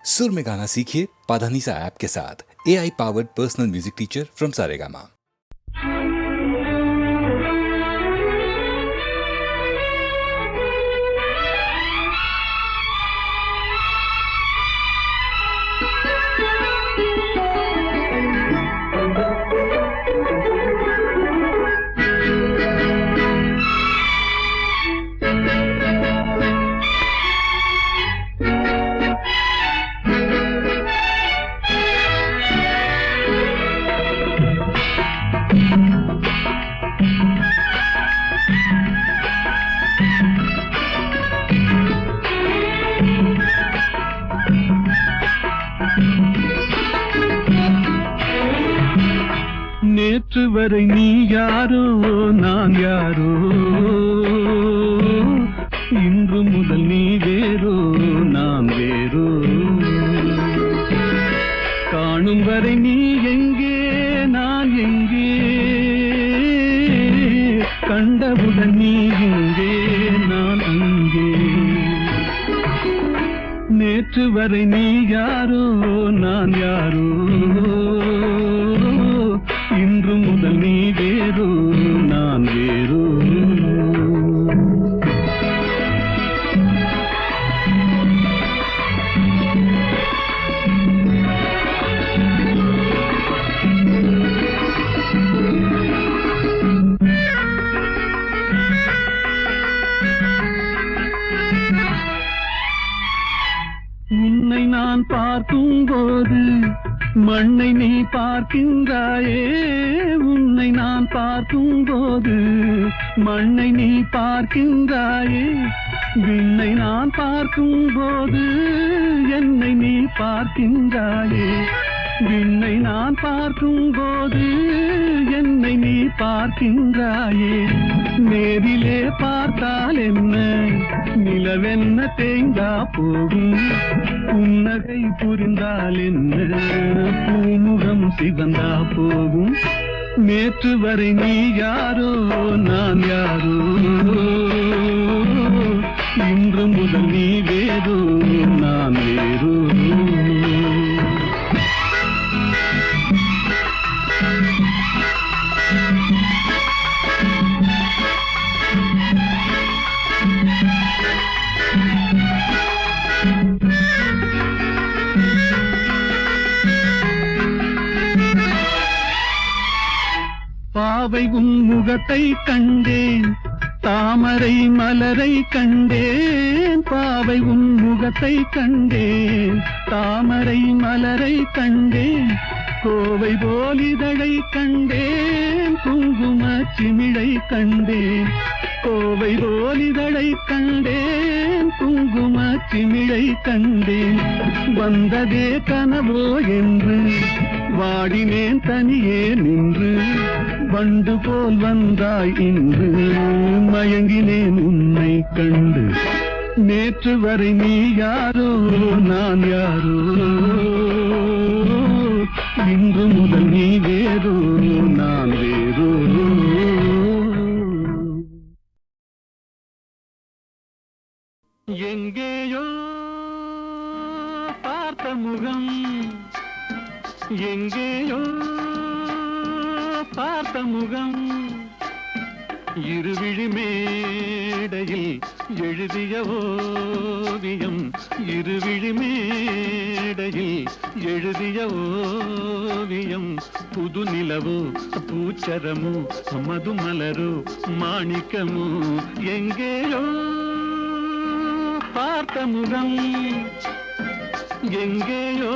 सुर में गाना सीखिए पाधानीसा ऐप के साथ। AI powered personal music teacher from Saregama. நேற்று வரை நீ யாரோ நான் யாரோ, இன்று முதல் நீ வேறோ நான் வேறோ. காணும் வரை நீ எங்கே நான் எங்கே, கண்டவுடன் நீ எங்கே நான் அங்கே. நேற்று வரை நீ யாரோ நான் யாரோ, இன்று முதல் நீ வேறோ நான் வேறோ. உன்னை நான் பார்க்கும் போது மண்ணை நீ பார்க்கின்றாயே, உன்னை நான் பார்க்கும் போது மண்ணை நீ பார்க்கின்றாயே. விண்ணை நான் பார்க்கும் போது என்னை நீ பார்க்கின்றாயே. விண்ணை நான் பார்க்கும் போது என்னை நீ பார்க்கின்றாயே. நேரிலே பார்த்தால் என்ன, நிலவென்ன தேய்ந்தா போகும், புன்னகை புரிந்தால் என்ன, பூமுகம் சிவந்தா போகும். நேற்று வரை நீ யாரோ நான் யாரோ, இன்று முதல் நீ வேறோ நான் வேறோ. பாவை உன் முகத்தை கண்டேன், தாமரை மலரை கண்டேன். பாவை உன் முகத்தை கண்டேன், தாமரை மலரை கண்டேன். கோவை போலிதழை கண்டேன், குங்கும சிமிழை கண்டேன். கோவை போலிதழை கண்டேன், குங்கும சிமிழை கண்டேன். வந்ததே கனவோ என்று வாடினேன் தனியே நின்று, வண்டு போல் வந்தாய் இன்று மயங்கினேன் உன்னை கண்டு. நேற்று வரை நீ யாரோ நான் யாரோ, இன்று முதல் நீ வேறோ நான் வேறோ. எங்கேயோ பார்த்த முகம், எங்கேயோ பார்த்த முகம், இருவிழி மேடையில் எழுதிய ஓவியம். இருவிழி மேடையில் எழுதிய ஓவியம். புது நிலவோ பூச்சரமோ மதுமலரோ மாணிக்கமோ, எங்கேயோ பார்த்த முகம், எங்கேயோ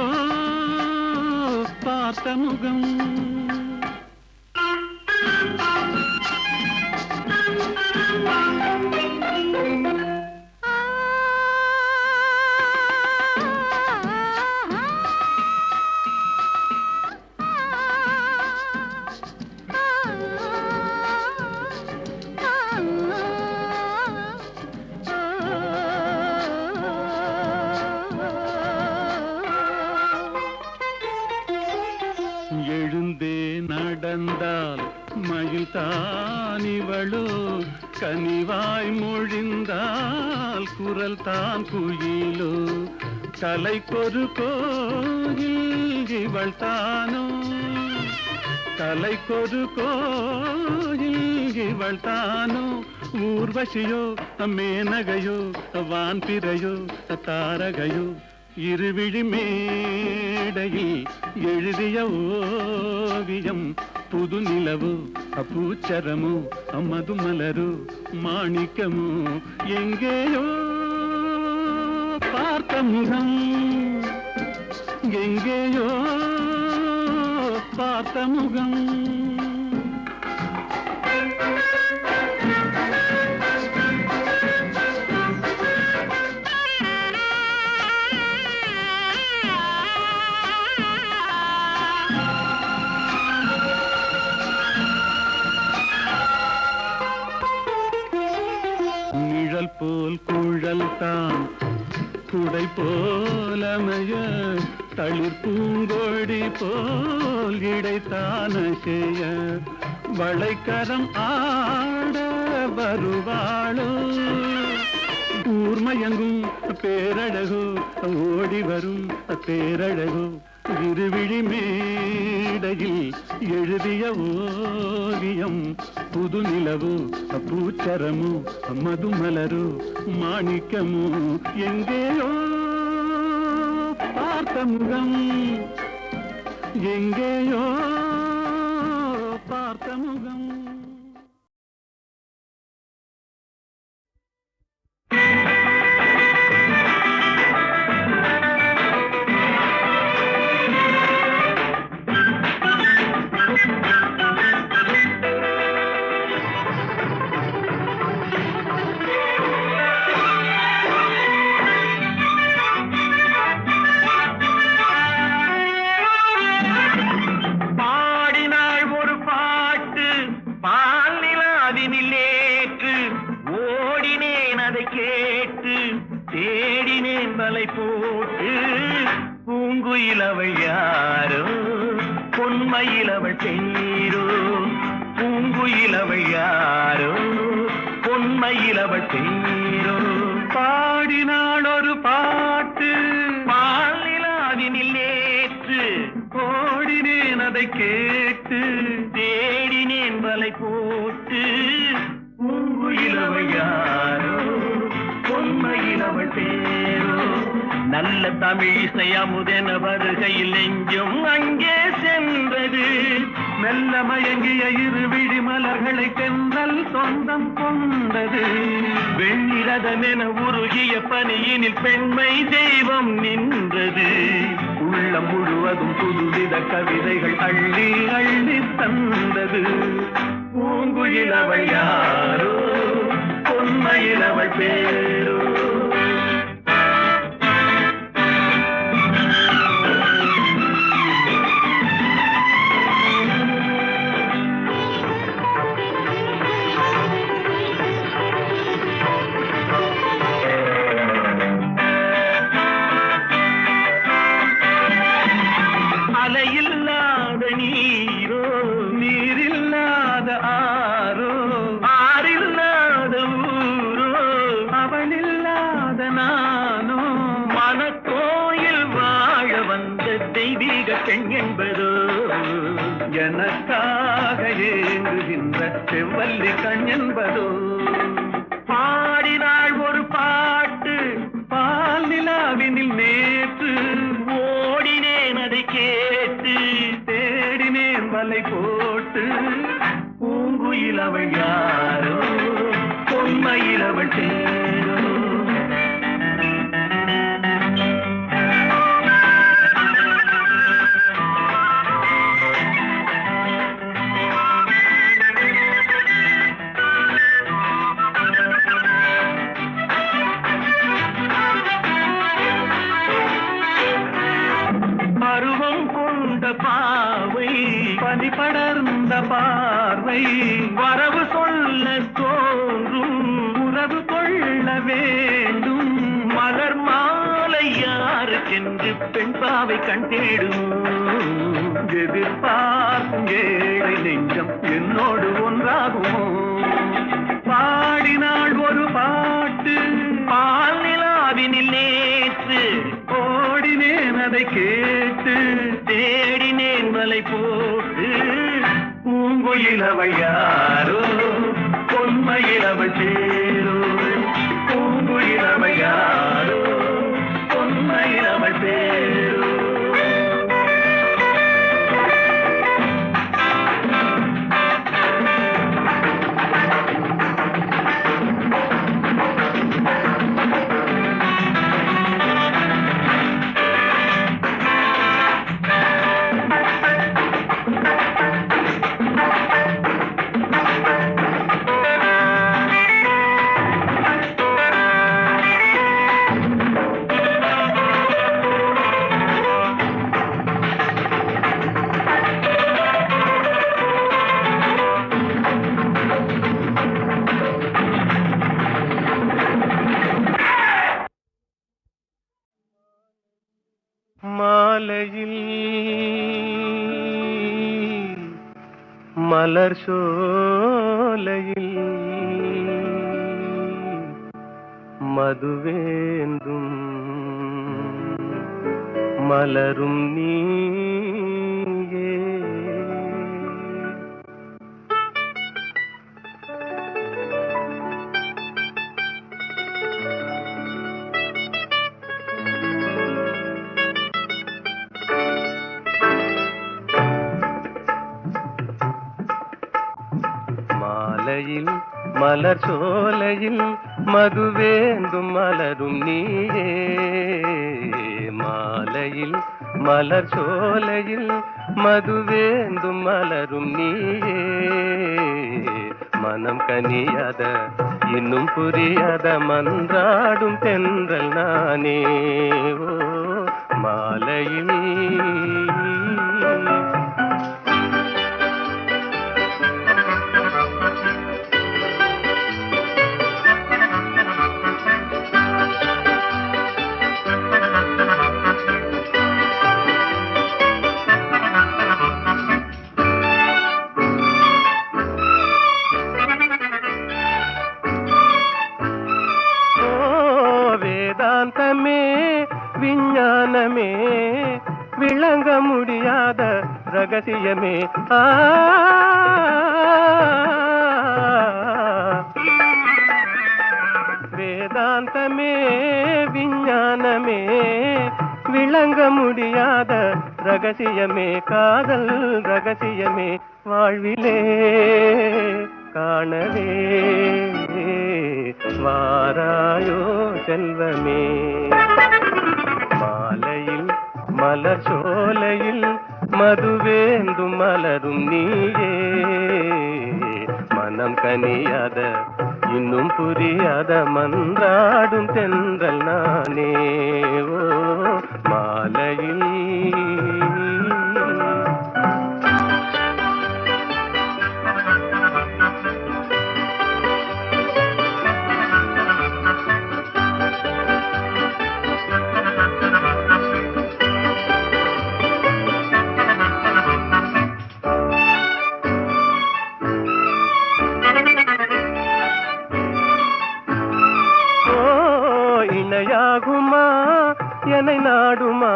பார்த்த முகம். எழுந்தே நடந்தால் மயில் தானிவளோ, கனிவாய் மொழிந்தால் குரல் தான் குயிலோ. கலைக்கொரு கோயில் இவள் தானோ, கலைக்கொரு கோயில் இவள் தானோ, ஊர்வசியோ மேனகையோ வான்பிறையோ தாரகையோ, இருவிழி மேடையில் எழுதிய ஓவியம், புது நிலவு பூச்சரமோ மதுமலரு மாணிக்கமோ, எங்கேயோ பார்த்த முகம், எங்கேயோ பார்த்த முகம். நிழல் போல் குழல் தான் குடை போலமைய, தளிர் பூங்கொடி போல் இடைத்தான செய்ய, வளைக்கரம் ஆட வருவாளோ, ஊர்மயங்கும் பேரழகோ ஓடி வரும் பேரழகோ, இருவிழி மேடையில் எழுதிய ஓவியம், புது நிலவு பூச்சரமோ மதுமலரு மாணிக்கமோ, எங்கேயோ பார்த்த முகம், எங்கேயோ பார்த்த முகம். போட்டு பூங்குயிலவள் யாரோ, பொன்மயிலவள் பேரோ, பூங்குயிலவள் யாரோ, பொன்மயிலவள் பேரோ, பாடினாள் ஒரு பாட்டு பாலிலாவினில் நேற்று, ஓடினேன் அதை கேட்டு, தேடினேன் வலை போட்டு, பூங்குயிலவள் யாரோ, பொன்மயிலவள் பேரோ, நல்ல தமிழிசை அமுதென வருகையில் நெஞ்சும் அங்கே சென்றது, மெல்ல மயங்கிய இருவிழி மலர்களை தென்றல் சொந்தம் கொண்டது, வெண்ணிரதமென உருகிய பனியினில் பெண்மை தெய்வம் நின்றது, உள்ளம் முழுவதும் புதுவித கவிதைகள் அள்ளி அள்ளி தந்தது, பூங்குயிலவள் யாரோ, பொன்மயிலவள் பேரோ. அலையில்லாத நீரோ, நீரில்லாத ஆரோ, ஆறில்லாத ஊரோ, அவளில்லாத நானோ, மனக்கோயில் வாழ வந்த தெய்வீக பெண் என்பதோ, எனக்காக ஏங்குகின்ற செவ்வல்லி கண் என்பதோ, பாடினாள் ஒரு பாட்டு பால் நிலாவினில் நேற்று, ஓடினேன் அதை கேட்டு, தேடினேன் வலை போட்டு, பூங்குயிலவள் யாரோ, பொன்மயிலவள் பேரோ. பருவம் கொண்ட பாவை, பனி படர்ந்த பார்வை, வரவு சொல்ல தோன்றும், உறவு கொள்ள வேண்டும், மலர் மாலை யாருக்கென்று பெண் பாவை கண் தேடும், எதிர்பார்க்கும் ஏழை நெஞ்சம் என்னோடு ஒன்றாகுமோ, பாடினாள் ஒரு பாட்டு பால் நிலாவினில் நேற்று, பாடினேன் அதை கேட்டு தேடினேன் மலை போட்டு பூங்குயிலவை யாரோ பொன்மயிலவை சேரோ பூங்குயிலவை யாரோ பொன்மயிலவை சேரோ மாலையில் மலர் சோலையில் மதுவேந்தும் மலரும் நீயே மாலையில் மலர் சோலையில் மதுவேந்தும் மலரும் நீயே மாலையில் மலர் சோலையில் மதுவேந்தும் மலரும் நீயே மனம் கனியாத இன்னும் புரியாத மன்றாடும் தென்றல் நானே ஓ மாலையில் வேதாந்தமே விஞ்ஞானமே விளங்க முடியாத ரகசியமே வேதாந்தமே விஞ்ஞானமே விளங்க முடியாத ரகசியமே காதல் ரகசியமே வாழ்விலே காணவே வாராயோ செல்வமே மாலையில் மலர் சோலையில் மதுவேந்தும் மலரும் நீயே மனம் கனியாத இன்னும் புரியாத மன்றாடும் தென்றல் நானே ஓ மாலையில் இணையாகுமா என்னை நாடுமா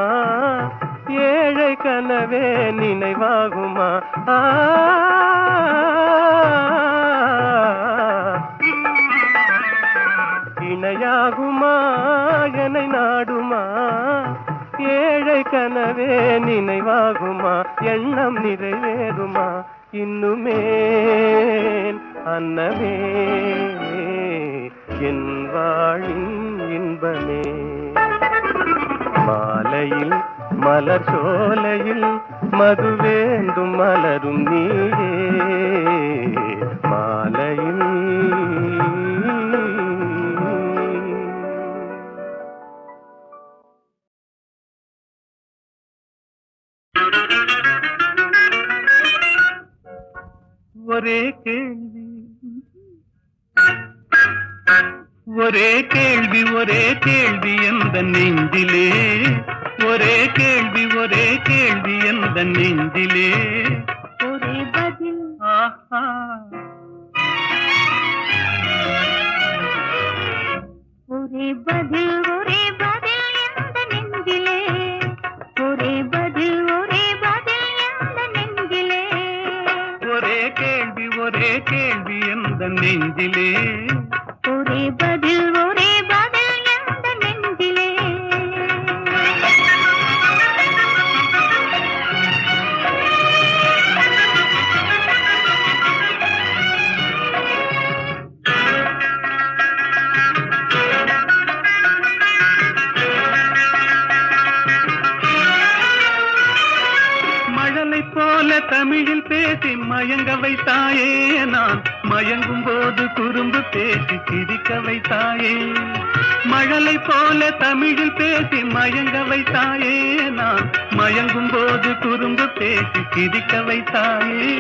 ஏழை கனவே நினைவாகுமா இணையாகுமா என்னை நாடுமா ஏழை கனவே நினைவாகுமா எண்ணம் நிறைவேறுமா இன்னுமே அன்னமே என் வாழின் இன்பமே மாலையில் மலர் சோலையில் மதுவேந்தும் மலரும் நீயே மாலையில் ஒரே கேள்வி ஒரே கேள்வி ஒரே கேள்வி எந்த நெஞ்சிலே ஒரே கேள்வி எந்த நெஞ்சிலே ஒரே பதில் ஆஹா ஒரே பதில் எந்த நெஞ்சிலே தமிழில் பேசி மயங்க வைத்தாயே, நான் மயங்கும் போது குறும்பு பேசி சிரிக்க வைத்தாயே. மழலை போல தமிழில் பேசி மயங்க வைத்தாயே, நான் மயங்கும் போது குறும்பு பேசி சிரிக்க வைத்தாயே.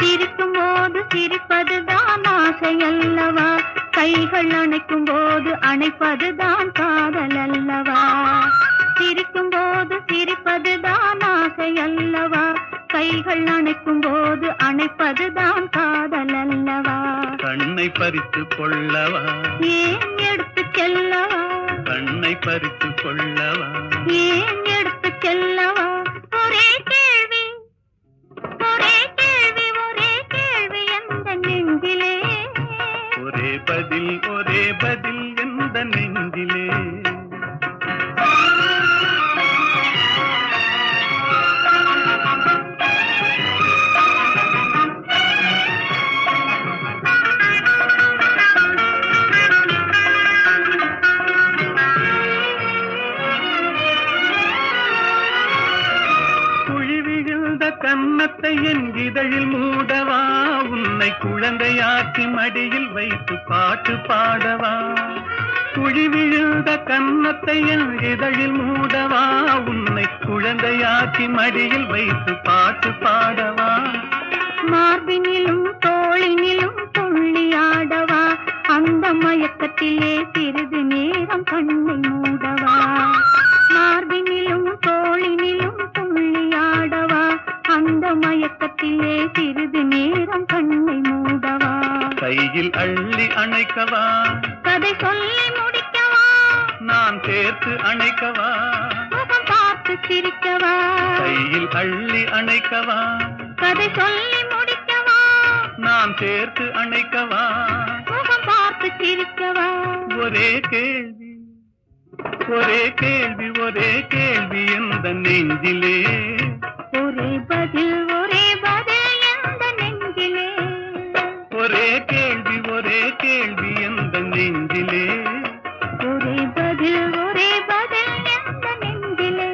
சிரிக்கும் போது சிரிப்பதுதான் ஆசை அல்லவா, கைகள் அணைக்கும் போது அணைப்பதுதான் காதல் அல்லவா. சிரிக்கும் போது சிரிப்பதுதான் ஆசை அல்லவா, கைகள் அணைக்கும் போது அணைப்பதுதான் காதல் அல்லவா. கண்ணை பறித்து கொள்ளவா, ஏன் எடுத்து செல்லவா, கண்ணை பறித்து கொள்ளவா, ஏன் எடுத்து செல்லவா. ஒரே கேள்வி ஒரே கேள்வி ஒரே கேள்வி எந்த நெஞ்சிலே, ஒரே பதில் எந்த நெஞ்சிலே. கன்னத்தை என் இதழில் மூடவா, உன்னை குழந்தையாக்கி மடியில் வைத்து பாட்டு பாடவா. குழி விழுந்த கன்னத்தை என் இதழில் மூடவா, உன்னை குழந்தையாக்கி மடியில் வைத்து பாட்டு பாடவா. மார்பினிலும் தோளினிலும் துள்ளியாடவா, அந்த மயக்கத்திலே சிறிது நேரம் கண்ணை மூடவா. மார்பினிலும் தோளினிலும் துள்ளியாடவா, அந்த மயக்கத்திலே சிறிது நேரம் கண்ணை மூடவா. கையில் அள்ளி அணைக்கவா, கதை சொல்லி முடிக்கவா, நான் சேர்த்து அணைக்கவா, முகம் பார்த்து சிரிக்கவா. கையில் அள்ளி அணைக்கவா, கதை சொல்லி முடிக்கவா, நான் சேர்த்து அணைக்கவா, முகம் பார்த்து சிரிக்கவா. ஒரே கேள்வி ஒரே கேள்வி ஒரே கேள்வி எந்த நெஞ்சிலே, ஒரே பதில் எந்த நெஞ்சிலே. ஒரே கேள்வி எந்த நெஞ்சிலே. ஒரே பதில் எந்த நெஞ்சிலே.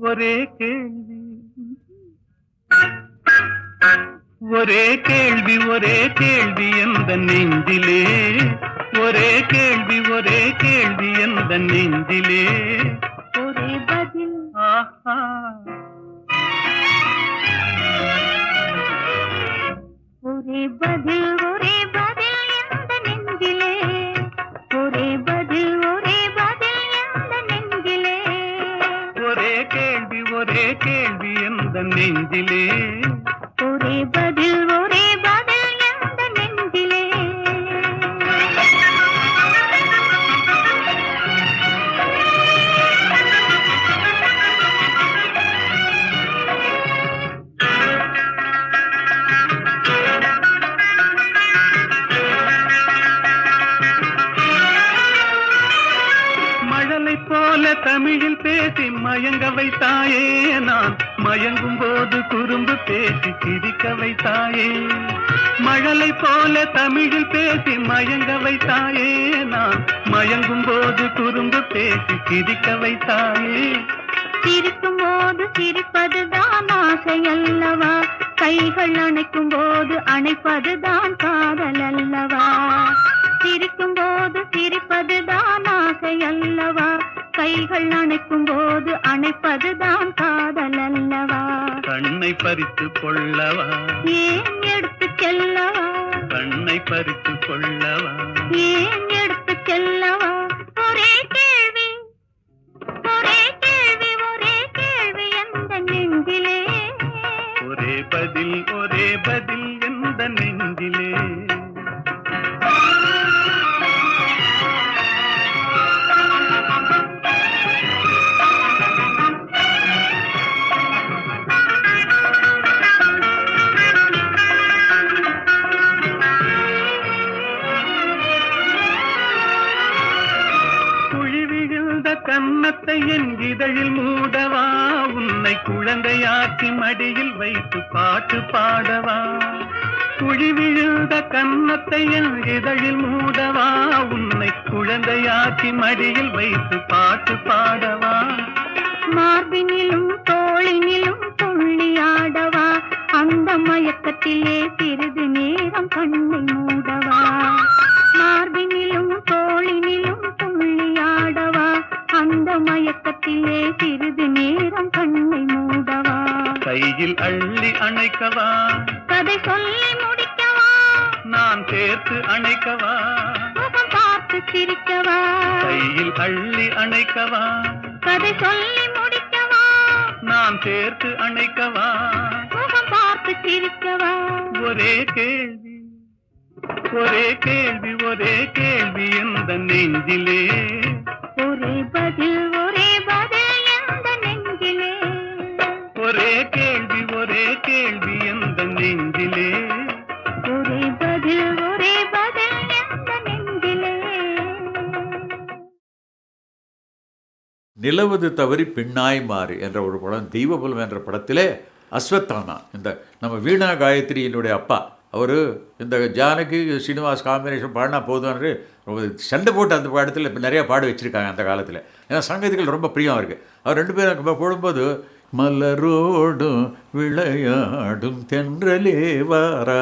ஒரே கேள்வி ஒரே கேள்வி எந்த நெஞ்சிலே. ஒரே கேள்வி எந்த நெஞ்சிலே. ஒரே பதில் ஆஹா ஒரே பதில் எந்த நெஞ்சிலே. ஒரே பதில் எந்த நெஞ்சிலே. ஒரே கேள்வி எந்த நெஞ்சிலே. ஒரே பதில் எந்த நெஞ்சிலே. மழலை போல தமிழில் பேசி மயங்க வைத்தாயே, நான் மயங்கும் போது குறும்பு பேசி சிரிக்க வைத்தாயே. மழலை போல தமிழில் பேசி மயங்க வைத்தாயே, நான் மயங்கும் போது குறும்பு பேசி சிரிக்க வைத்தாயே. சிரிக்கும் போது சிரிப்பதுதான் ஆசை அல்லவா, கைகள் அணைக்கும் போது அணைப்பதுதான் காதல் அல்லவா. சிரிக்கும் போது சிரிப்பதுதான் ஆசை அல்லவா, கைகள் அணைக்கும் போது அணைப்பதுதான் காதல் அல்லவா. கண்ணை பறித்து கொள்ளவா, ஏன் எடுத்து செல்லவா, கண்ணை பறித்து கொள்ளவா, ஏன் எடுத்து செல்லவா. ஒரே கேள்வி ஒரே கேள்வி எந்த நெஞ்சிலே. ஒரே பதில் எந்த நெஞ்சிலே. கன்னத்தை என் இதழில் மூடவா, உன்னை குழந்தையாக்கி மடியில் வைத்து பாட்டு பாடவா. குழி விழுந்த கன்னத்தை என் இதழில் மூடவா, உன்னை உன்னை குழந்தையாக்கி மடியில் வைத்து பாட்டு பாடவா? மார்பினிலும் தோளினிலும் துள்ளியாடவா? அந்த மயக்கத்திலே சிறிது நேரம் கண்ணை மூடவா? மார்பினிலும் தோளினிலும் துள்ளியாடவா? அந்த மயக்கத்திலே சிறிது நேரம் கண்ணை மூடவா? கையில் அள்ளி அணைக்கவா? கதை சொல்லி முடிக்கவா? நான் சேர்த்து அணைக்கவா? முகம் பார்த்து சிரிக்கவா? கையில் அள்ளி அணைக்கவா? கதை சொல்லி முடிக்கவா? நான் சேர்த்து அணைக்கவா? முகம் பார்த்து சிரிக்கவா? ஒரே கேள்வி ஒரே கேள்வி ஒரே கேள்வி எந்த நெஞ்சிலே, ஒரே பதில் எந்த நெஞ்சிலே. ஒரே கேள்வி எந்த நெஞ்சிலே, ஒரே பதில் எந்த நெஞ்சிலே. நிலவது தவறி பெண்ணாய் மாறு என்ற ஒரு படம், தெய்வபலம் என்ற படத்திலே அஸ்வத்தானா, இந்த நம்ம வீணா காயத்ரியினுடைய அப்பா, அவர் இந்த ஜானகி ஸ்ரீனிவாஸ் காம்பினேஷன் பாடினா போதும்னு சண்டை போட்டு அந்த படத்தில் இப்போ நிறையா பாட வச்சுருக்காங்க அந்த காலத்தில். ஏன்னா சங்கீதங்கள் ரொம்ப பிரியம் இருக்குது. அவர் ரெண்டு பேரும் போடும்போது மலரோடும் விளையாடும் தென்றலே வாரா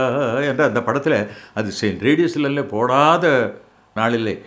என்ற அந்த படத்தில் அது ரேடியோஸ்ல போடாத நாளில்லை.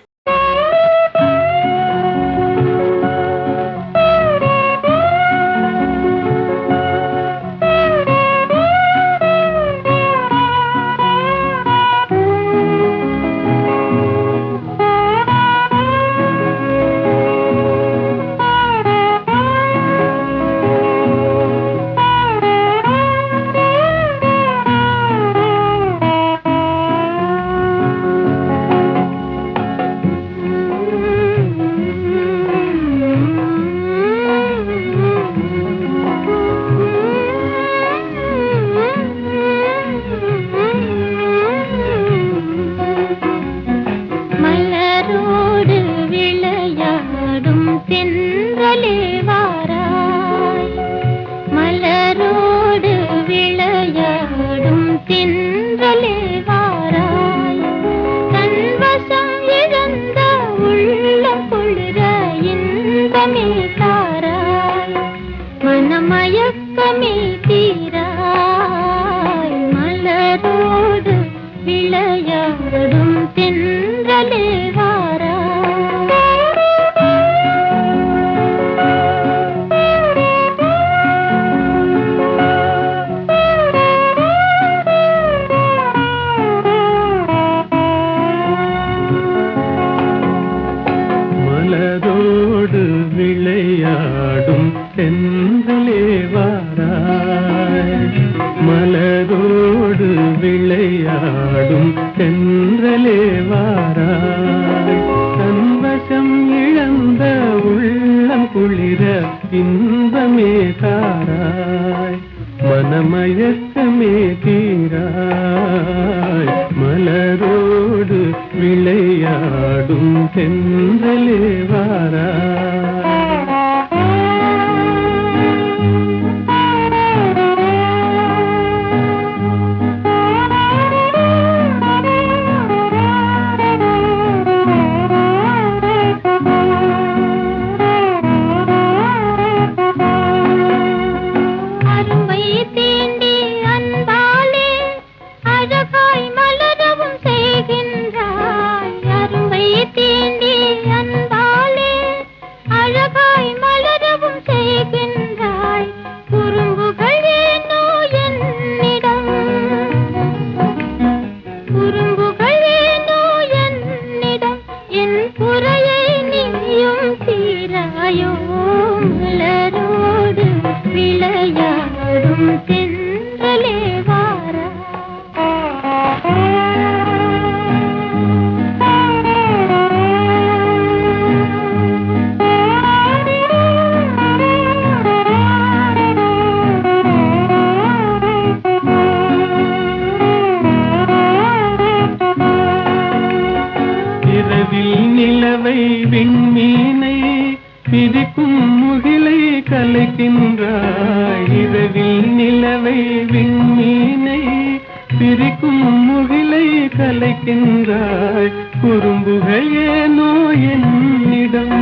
கலைக்கின்றாய் குறும்புகள் ஏனோ என்னிடம்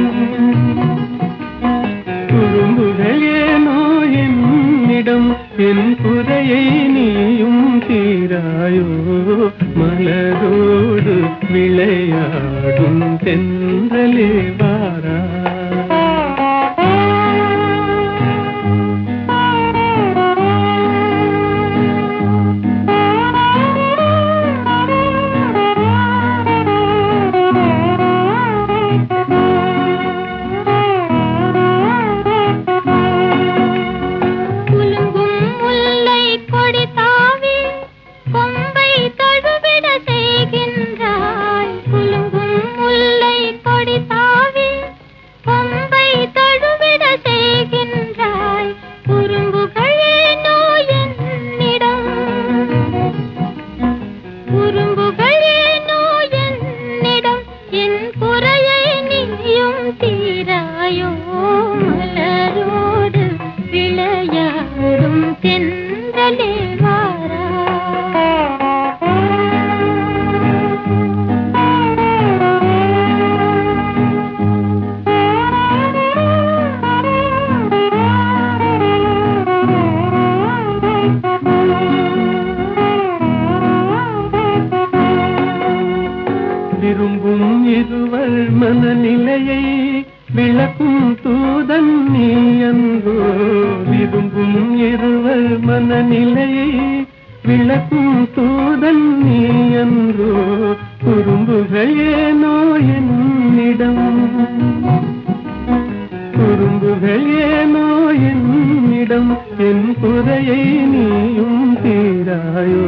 குறும்புகள் ஏனோ என்னிடம் என் குறையை நீயும் தீராயோ மலரோடு விளையாடும் தென்றலே வாரா விரும்பும் இருவர் மனநிலையை விளக்கும் தூதன் நீ அன்றோ விரும்பும் இருவர் மனநிலையை விளக்கும் தூதன் நீ அன்றோ குறும்புகள் ஏனோ என்னிடம் குறும்புகள் ஏனோ என்னிடம் என் குறையை நீயும் தீராயோ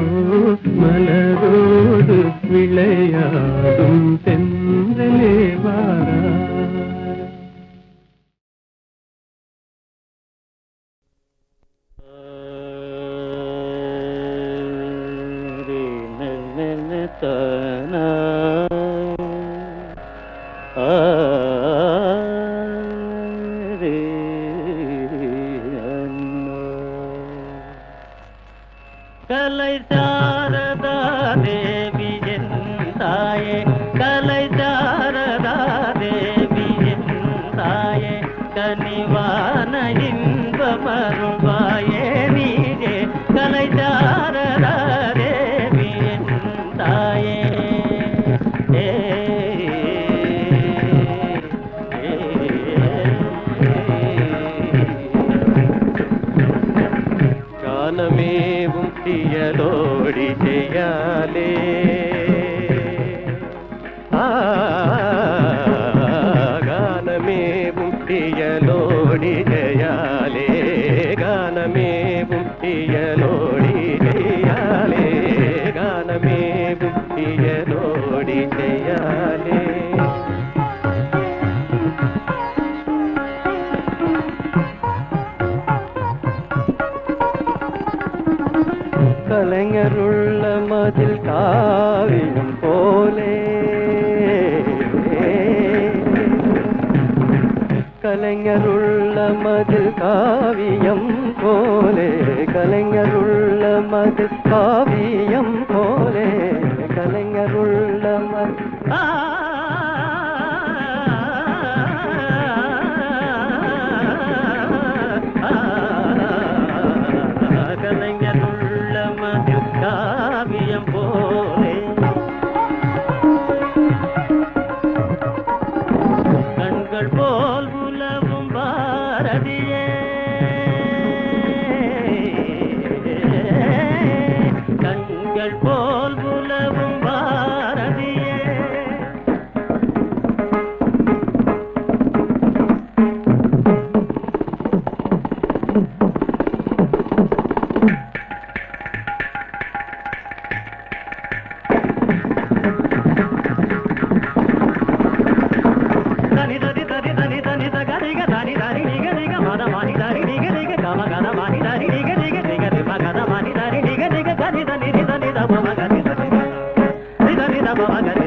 மலரோடு விளையாடும் தென்றலே வாரா கலை சாரதா தேவி என் தாயே கலை சாரதா தேவி என் தாயே கனிவான இன்பமருள்வாயே நீயே கலை சாரதா தேவி என் தாயே கானமேவும் தியலோடி செய்யாலே கானமேவும் தியலோடி செய்யாலே கானமேவும் தியலோடி செய்யாலே கானமேவும் தியலோடி செய்யாலே கலைஞருள்ள மதில் காவியம் போலே கலைஞருள்ள மதில் காவியம் போலே கலைஞருள்ள மதில் காவியம் போலே கலைஞருள்ள மதில் காவியம் போலே கண்கள் போல் உலவும் பாரதியே கண்கள் போல் உலவும் பாரதியே Mama